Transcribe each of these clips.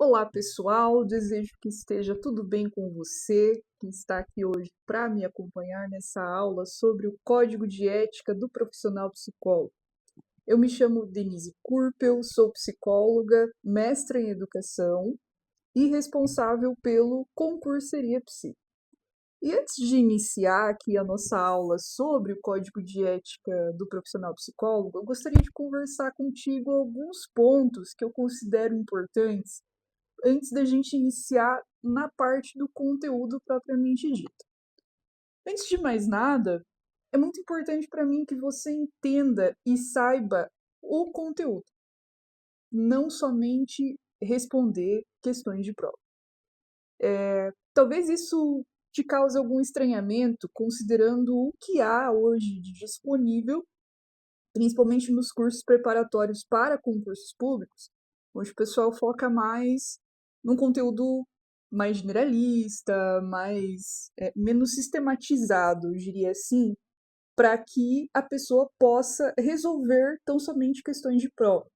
Olá, pessoal. Desejo que esteja tudo bem com você, que está aqui hoje para me acompanhar nessa aula sobre o Código de Ética do Profissional Psicólogo. Eu me chamo Denise Kurpel, sou psicóloga, mestra em educação e responsável pelo Concurseria Psi. E antes de iniciar aqui a nossa aula sobre o Código de Ética do Profissional Psicólogo, eu gostaria de conversar contigo alguns pontos que eu considero importantes antes da gente iniciar na parte do conteúdo propriamente dito. Antes de mais nada, é muito importante para mim que você entenda e saiba o conteúdo, não somente responder questões de prova. Talvez isso te cause algum estranhamento, considerando o que há hoje de disponível, principalmente nos cursos preparatórios para concursos públicos, onde o pessoal foca mais num conteúdo mais generalista, menos sistematizado, eu diria assim, para que a pessoa possa resolver tão somente questões de prova.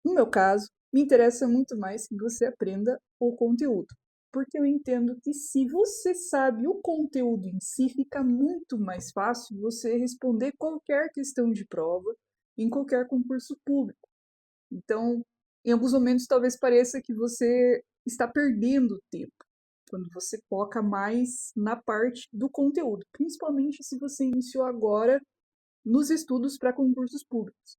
No meu caso, me interessa muito mais que você aprenda o conteúdo, porque eu entendo que se você sabe o conteúdo em si, fica muito mais fácil você responder qualquer questão de prova em qualquer concurso público. Então, em alguns momentos, talvez pareça que você está perdendo tempo quando você foca mais na parte do conteúdo, principalmente se você iniciou agora nos estudos para concursos públicos.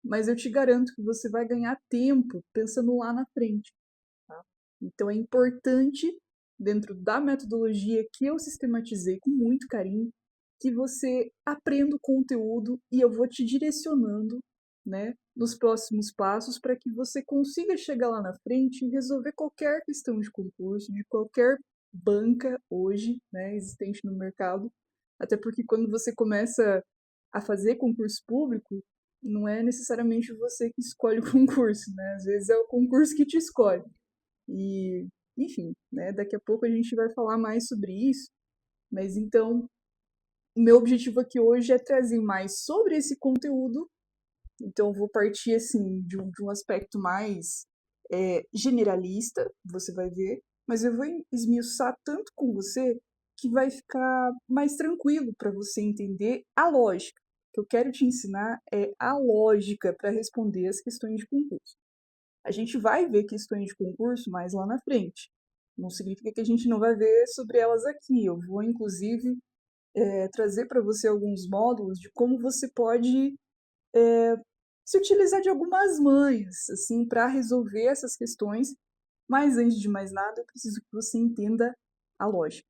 Mas eu te garanto que você vai ganhar tempo pensando lá na frente. Tá? Então é importante, dentro da metodologia que eu sistematizei com muito carinho, que você aprenda o conteúdo e eu vou te direcionando, né, nos próximos passos para que você consiga chegar lá na frente e resolver qualquer questão de concurso, de qualquer banca hoje, né, existente no mercado. Até porque quando você começa a fazer concurso público, não é necessariamente você que escolhe o concurso, né? Às vezes é o concurso que te escolhe. E, enfim, né, daqui a pouco a gente vai falar mais sobre isso, mas então o meu objetivo aqui hoje é trazer mais sobre esse conteúdo, então eu vou partir assim de um aspecto mais generalista, você vai ver, mas eu vou esmiuçar tanto com você que vai ficar mais tranquilo para você entender a lógica. O que eu quero te ensinar é a lógica para responder as questões de concurso. A gente vai ver questões de concurso mais lá na frente. Não significa que a gente não vai ver sobre elas aqui. Eu vou, inclusive, trazer para você alguns módulos de como você pode se utilizar de algumas manhas, assim, para resolver essas questões. Mas, antes de mais nada, eu preciso que você entenda a lógica.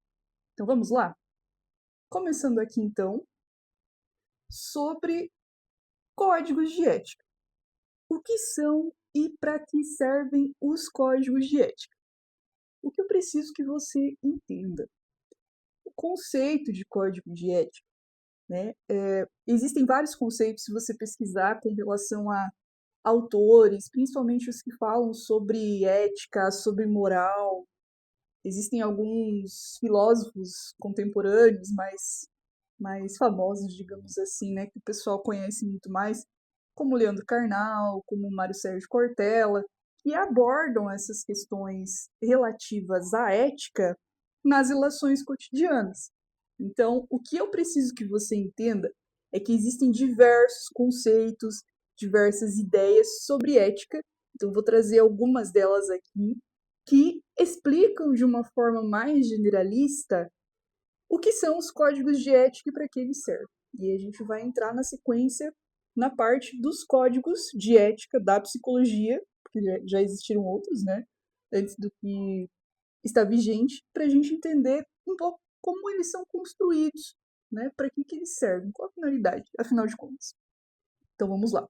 Então, vamos lá? Começando aqui, então, sobre códigos de ética. O que são e para que servem os códigos de ética? O que eu preciso que você entenda? O conceito de código de ética, né? Existem vários conceitos, se você pesquisar com relação a autores, principalmente os que falam sobre ética, sobre moral. Existem alguns filósofos contemporâneos mais famosos, digamos assim, né, que o pessoal conhece muito mais, como Leandro Carnal, como Mário Sérgio Cortella, que abordam essas questões relativas à ética nas relações cotidianas. Então, o que eu preciso que você entenda é que existem diversos conceitos, diversas ideias sobre ética. Então, vou trazer algumas delas aqui que explicam de uma forma mais generalista o que são os códigos de ética e para que eles servem. E a gente vai entrar na sequência na parte dos códigos de ética da psicologia, porque já existiram outros, né, antes do que está vigente, para a gente entender um pouco como eles são construídos, né, para que eles servem, qual a finalidade, afinal de contas. Então vamos lá.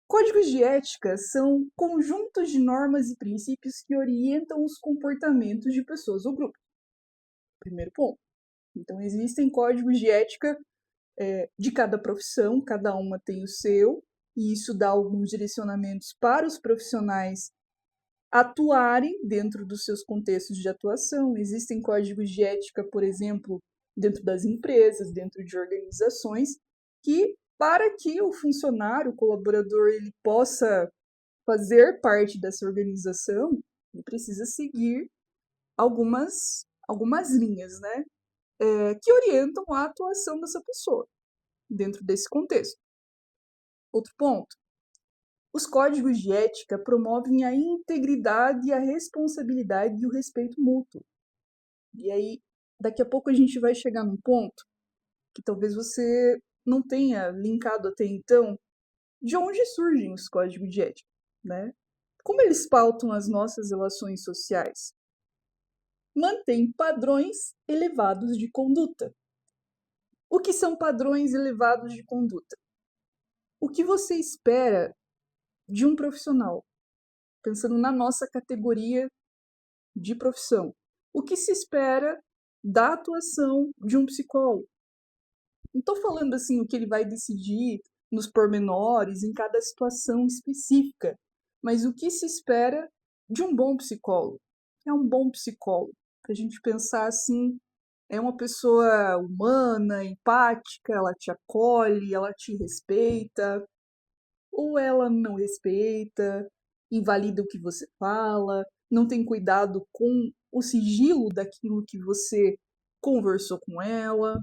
Códigos de ética são conjuntos de normas e princípios que orientam os comportamentos de pessoas ou grupos. Primeiro ponto. Então, existem códigos de ética de cada profissão, cada uma tem o seu, e isso dá alguns direcionamentos para os profissionais atuarem dentro dos seus contextos de atuação. Existem códigos de ética, por exemplo, dentro das empresas, dentro de organizações, que para que o funcionário, o colaborador, ele possa fazer parte dessa organização, ele precisa seguir algumas linhas, né? Que orientam a atuação dessa pessoa dentro desse contexto. Outro ponto. Os códigos de ética promovem a integridade, a responsabilidade e o respeito mútuo. E aí, daqui a pouco a gente vai chegar num ponto que talvez você não tenha linkado até então, de onde surgem os códigos de ética, né? Como eles pautam as nossas relações sociais? Mantém padrões elevados de conduta. O que são padrões elevados de conduta? O que você espera de um profissional? Pensando na nossa categoria de profissão. O que se espera da atuação de um psicólogo? Não estou falando assim o que ele vai decidir nos pormenores, em cada situação específica, mas o que se espera de um bom psicólogo. É um bom psicólogo, para a gente pensar assim, é uma pessoa humana, empática, ela te acolhe, ela te respeita, ou ela não respeita, invalida o que você fala, não tem cuidado com o sigilo daquilo que você conversou com ela.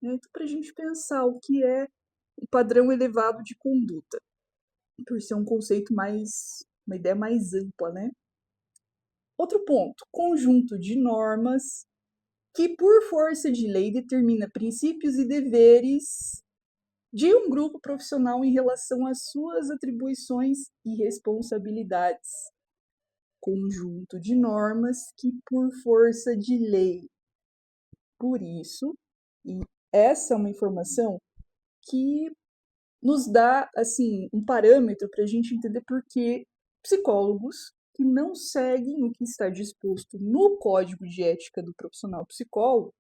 Né? Então, para a gente pensar o que é o padrão elevado de conduta, por ser um conceito uma ideia mais ampla, né? Outro ponto, conjunto de normas que, por força de lei, determina princípios e deveres de um grupo profissional em relação às suas atribuições e responsabilidades. Conjunto de normas que, por força de lei. Por isso, e essa é uma informação que nos dá assim um parâmetro para a gente entender por que psicólogos que não seguem o que está disposto no Código de Ética do Profissional Psicólogo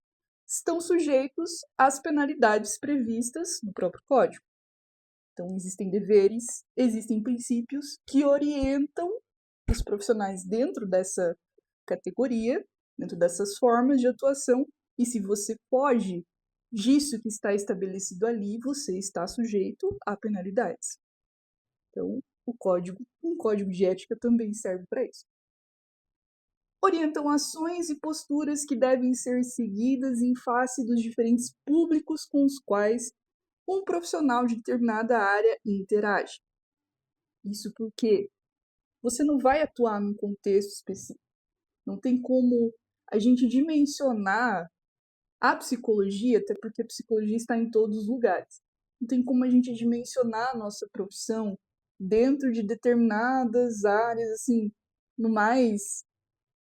estão sujeitos às penalidades previstas no próprio Código. Então, existem deveres, existem princípios que orientam os profissionais dentro dessa categoria, dentro dessas formas de atuação, e se você foge disso que está estabelecido ali, você está sujeito a penalidades. Então, um código de ética também serve para isso. Orientam ações e posturas que devem ser seguidas em face dos diferentes públicos com os quais um profissional de determinada área interage. Isso porque você não vai atuar num contexto específico. Não tem como a gente dimensionar a psicologia, até porque a psicologia está em todos os lugares. Não tem como a gente dimensionar a nossa profissão dentro de determinadas áreas, assim, no mais,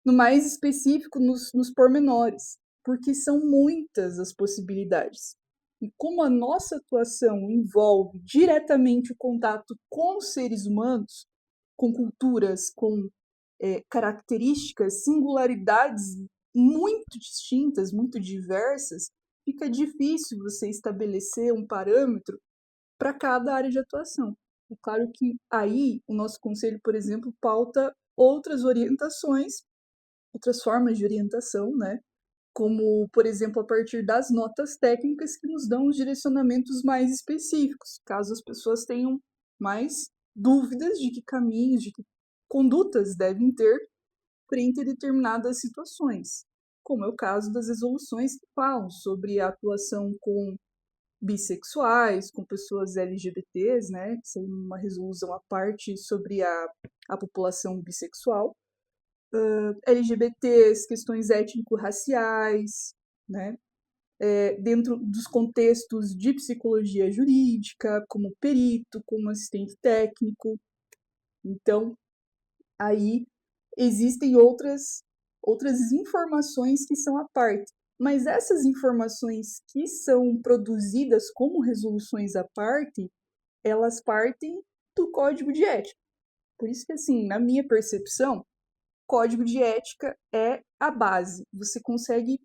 no mais específico, nos pormenores, porque são muitas as possibilidades. E como a nossa atuação envolve diretamente o contato com seres humanos, com culturas, com características, singularidades muito distintas, muito diversas, fica difícil você estabelecer um parâmetro para cada área de atuação. É claro que aí o nosso conselho, por exemplo, pauta outras orientações, outras formas de orientação, né? Como, por exemplo, a partir das notas técnicas que nos dão os direcionamentos mais específicos, caso as pessoas tenham mais dúvidas de que caminhos, de que condutas devem ter frente a determinadas situações, como é o caso das resoluções que falam sobre a atuação com bissexuais, com pessoas LGBTs, né, que seria uma resolução à parte sobre a população bissexual, LGBTs, questões étnico-raciais, né, dentro dos contextos de psicologia jurídica, como perito, como assistente técnico. Então, aí existem outras informações que são à parte. Mas essas informações que são produzidas como resoluções à parte, elas partem do código de ética. Por isso que, assim, na minha percepção, código de ética é a base. Você consegue,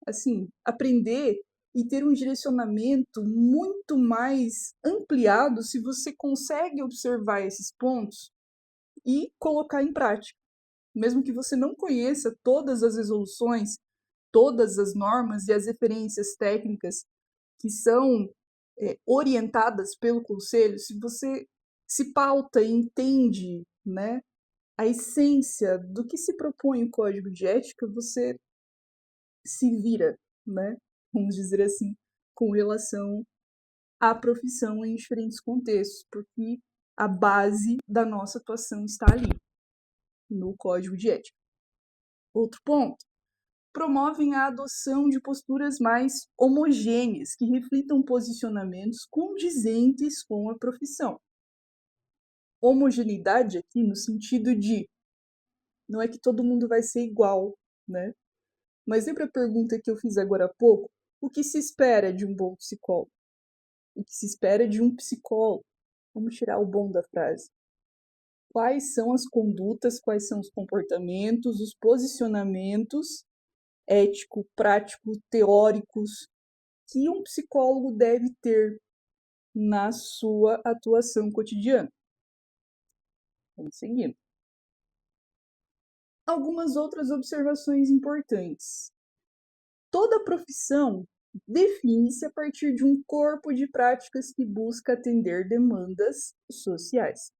assim, aprender e ter um direcionamento muito mais ampliado se você consegue observar esses pontos e colocar em prática. Mesmo que você não conheça todas as resoluções, todas as normas e as referências técnicas que são orientadas pelo conselho, se você se pauta e entende né, a essência do que se propõe o código de ética, você se vira, né, vamos dizer assim, com relação à profissão em diferentes contextos, porque a base da nossa atuação está ali, no código de ética. Outro ponto, promovem a adoção de posturas mais homogêneas, que reflitam posicionamentos condizentes com a profissão. Homogeneidade aqui no sentido de não é que todo mundo vai ser igual, né? Mas lembra a pergunta que eu fiz agora há pouco? O que se espera de um bom psicólogo? O que se espera de um psicólogo? Vamos tirar o bom da frase. Quais são as condutas, quais são os comportamentos, os posicionamentos ético, prático, teóricos que um psicólogo deve ter na sua atuação cotidiana? Vamos seguindo. Algumas outras observações importantes. Toda profissão define-se a partir de um corpo de práticas que busca atender demandas sociais.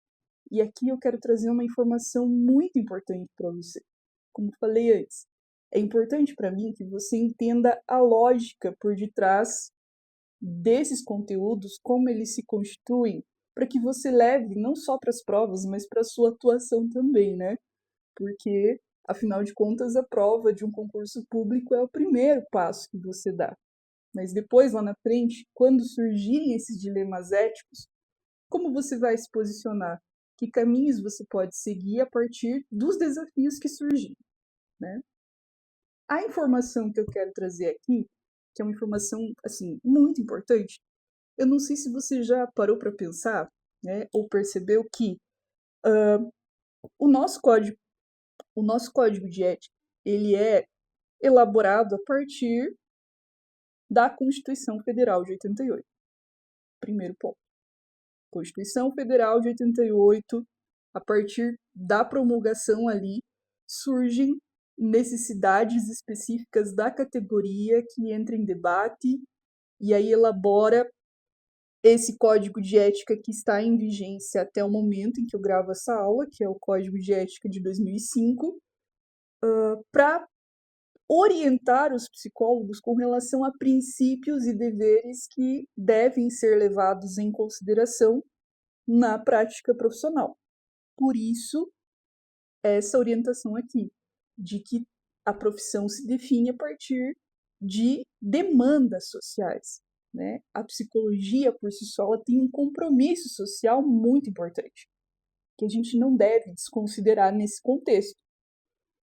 E aqui eu quero trazer uma informação muito importante para você. Como falei antes, é importante para mim que você entenda a lógica por detrás desses conteúdos, como eles se constituem, para que você leve não só para as provas, mas para a sua atuação também, né? Porque, afinal de contas, a prova de um concurso público é o primeiro passo que você dá. Mas depois, lá na frente, quando surgirem esses dilemas éticos, como você vai se posicionar? Que caminhos você pode seguir a partir dos desafios que surgirem, né? A informação que eu quero trazer aqui, que é uma informação assim muito importante, eu não sei se você já parou para pensar, né, ou percebeu que o nosso código, o nosso código de ética, ele é elaborado a partir da Constituição Federal de 88. Primeiro ponto. Constituição Federal de 88, a partir da promulgação ali, surgem necessidades específicas da categoria que entra em debate e aí elabora esse código de ética que está em vigência até o momento em que eu gravo essa aula, que é o Código de Ética de 2005, para orientar os psicólogos com relação a princípios e deveres que devem ser levados em consideração na prática profissional. Por isso, essa orientação aqui, de que a profissão se define a partir de demandas sociais. Né? A psicologia, por si só, ela tem um compromisso social muito importante, que a gente não deve desconsiderar nesse contexto.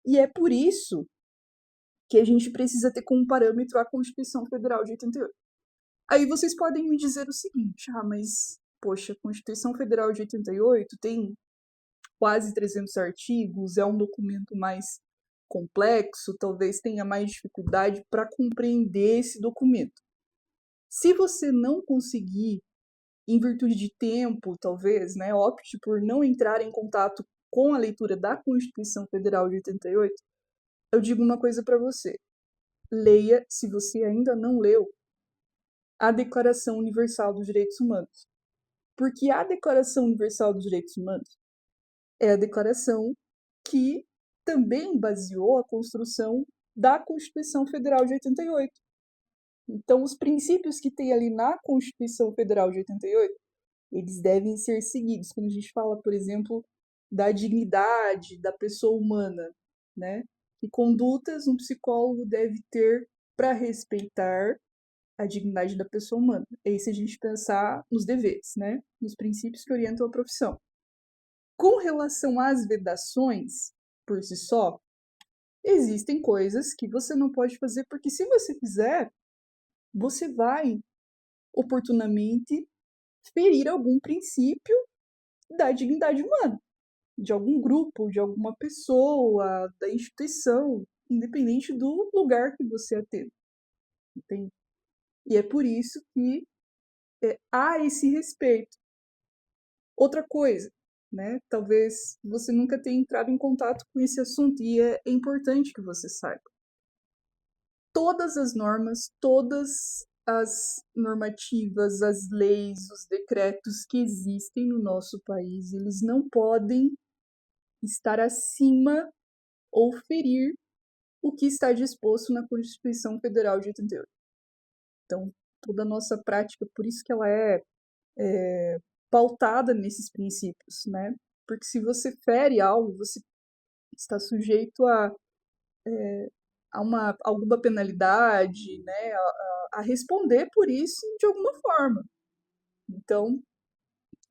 E é por isso que a gente precisa ter como parâmetro a Constituição Federal de 88. Aí vocês podem me dizer o seguinte, mas, poxa, a Constituição Federal de 88 tem quase 300 artigos, é um documento mais complexo, talvez tenha mais dificuldade para compreender esse documento. Se você não conseguir, em virtude de tempo, talvez, né, opte por não entrar em contato com a leitura da Constituição Federal de 88, eu digo uma coisa para você. Leia, se você ainda não leu, a Declaração Universal dos Direitos Humanos. Porque a Declaração Universal dos Direitos Humanos é a declaração que também baseou a construção da Constituição Federal de 88. Então, os princípios que tem ali na Constituição Federal de 88, eles devem ser seguidos. Quando a gente fala, por exemplo, da dignidade da pessoa humana, né? Que condutas um psicólogo deve ter para respeitar a dignidade da pessoa humana. É isso a gente pensar nos deveres, né? Nos princípios que orientam a profissão. Com relação às vedações, por si só, existem coisas que você não pode fazer, porque se você fizer, você vai oportunamente ferir algum princípio da dignidade humana, de algum grupo, de alguma pessoa, da instituição, independente do lugar que você atende. Entende? E é por isso que há esse respeito. Outra coisa, né? Talvez você nunca tenha entrado em contato com esse assunto e é importante que você saiba. Todas as normas, todas as normativas, as leis, os decretos que existem no nosso país, eles não podem estar acima ou ferir o que está disposto na Constituição Federal de 88. Então, toda a nossa prática, por isso que ela é pautada nesses princípios, né? Porque se você fere algo, você está sujeito a alguma penalidade, né? A responder por isso de alguma forma. Então,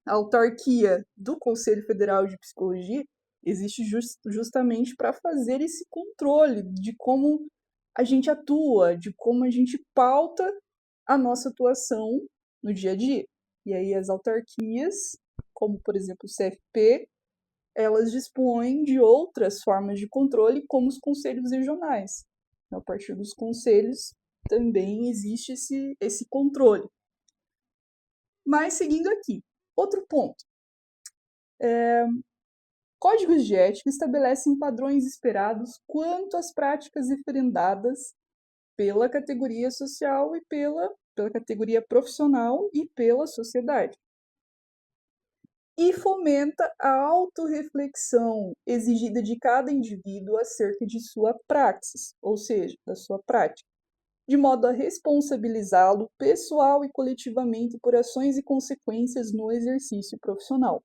a autarquia do Conselho Federal de Psicologia existe justamente para fazer esse controle de como a gente atua, de como a gente pauta a nossa atuação no dia a dia. E aí as autarquias, como por exemplo o CFP, elas dispõem de outras formas de controle, como os conselhos regionais. A partir dos conselhos também existe esse controle. Mas seguindo aqui, outro ponto. Códigos de ética estabelecem padrões esperados quanto às práticas referendadas pela categoria social e pela categoria profissional e pela sociedade. E fomenta a autorreflexão exigida de cada indivíduo acerca de sua praxis, ou seja, da sua prática, de modo a responsabilizá-lo pessoal e coletivamente por ações e consequências no exercício profissional.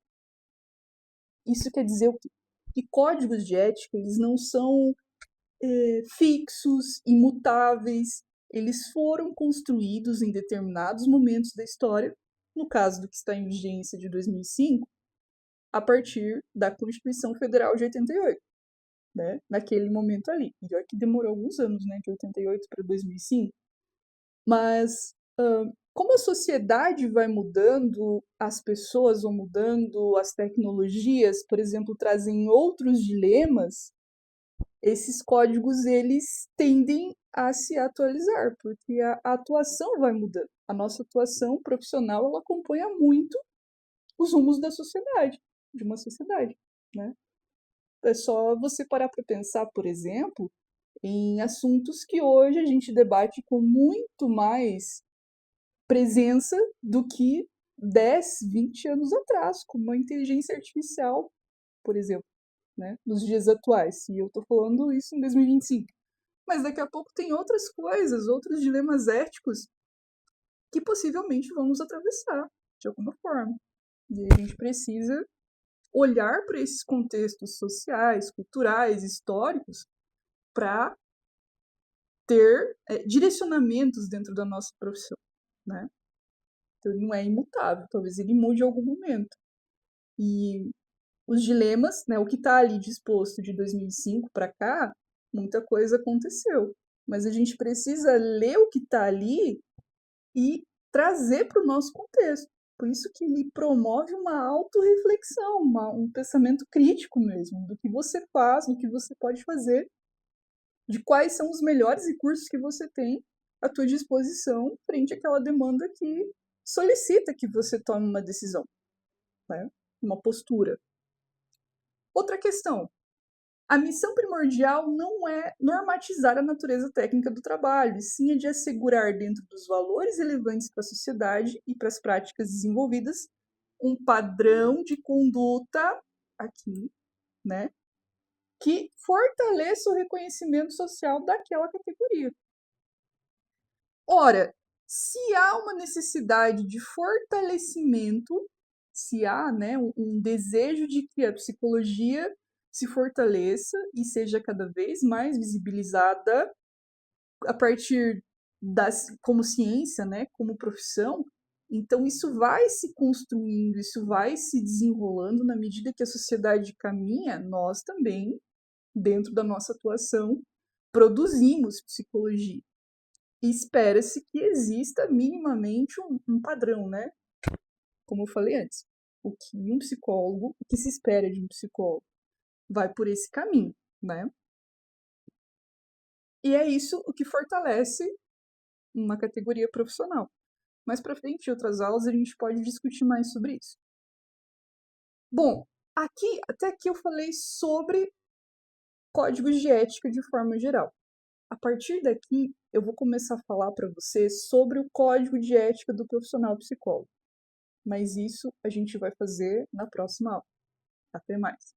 Isso quer dizer o quê? Que códigos de ética eles não são fixos, imutáveis, eles foram construídos em determinados momentos da história, no caso do que está em vigência de 2005, a partir da Constituição Federal de 88, né? Naquele momento ali. E olha que demorou alguns anos, né? De 88 para 2005. Mas como a sociedade vai mudando, as pessoas vão mudando, as tecnologias, por exemplo, trazem outros dilemas, esses códigos eles tendem a se atualizar, porque a atuação vai mudando. A nossa atuação profissional ela acompanha muito os rumos da sociedade, de uma sociedade, né? É só você parar para pensar, por exemplo, em assuntos que hoje a gente debate com muito mais presença do que 10, 20 anos atrás, como a inteligência artificial, por exemplo, né, nos dias atuais. E eu estou falando isso em 2025. Mas daqui a pouco tem outras coisas, outros dilemas éticos que possivelmente vão nos atravessar de alguma forma. E a gente precisa olhar para esses contextos sociais, culturais, históricos, para ter direcionamentos dentro da nossa profissão, né? Então ele não é imutável, talvez ele mude em algum momento. E os dilemas, né, o que está ali disposto de 2005 para cá, muita coisa aconteceu. Mas a gente precisa ler o que está ali e trazer para o nosso contexto. Por isso que ele promove uma autorreflexão, um pensamento crítico mesmo, do que você faz, do que você pode fazer, de quais são os melhores recursos que você tem à tua disposição frente àquela demanda que solicita que você tome uma decisão, né? Uma postura. Outra questão. A missão primordial não é normatizar a natureza técnica do trabalho, e sim a de assegurar, dentro dos valores relevantes para a sociedade e para as práticas desenvolvidas, um padrão de conduta aqui, né, que fortaleça o reconhecimento social daquela categoria. Ora, se há uma necessidade de fortalecimento, se há, né, um desejo de que a psicologia se fortaleça e seja cada vez mais visibilizada a partir como ciência, né, como profissão, então isso vai se construindo, isso vai se desenrolando na medida que a sociedade caminha, nós também, dentro da nossa atuação, produzimos psicologia. E espera-se que exista minimamente um padrão, né? Como eu falei antes, o que se espera de um psicólogo, vai por esse caminho, né? E é isso o que fortalece uma categoria profissional. Mais para frente, em outras aulas, a gente pode discutir mais sobre isso. Bom, até aqui eu falei sobre códigos de ética de forma geral. A partir daqui, eu vou começar a falar para você sobre o código de ética do profissional psicólogo. Mas isso a gente vai fazer na próxima aula. Até mais!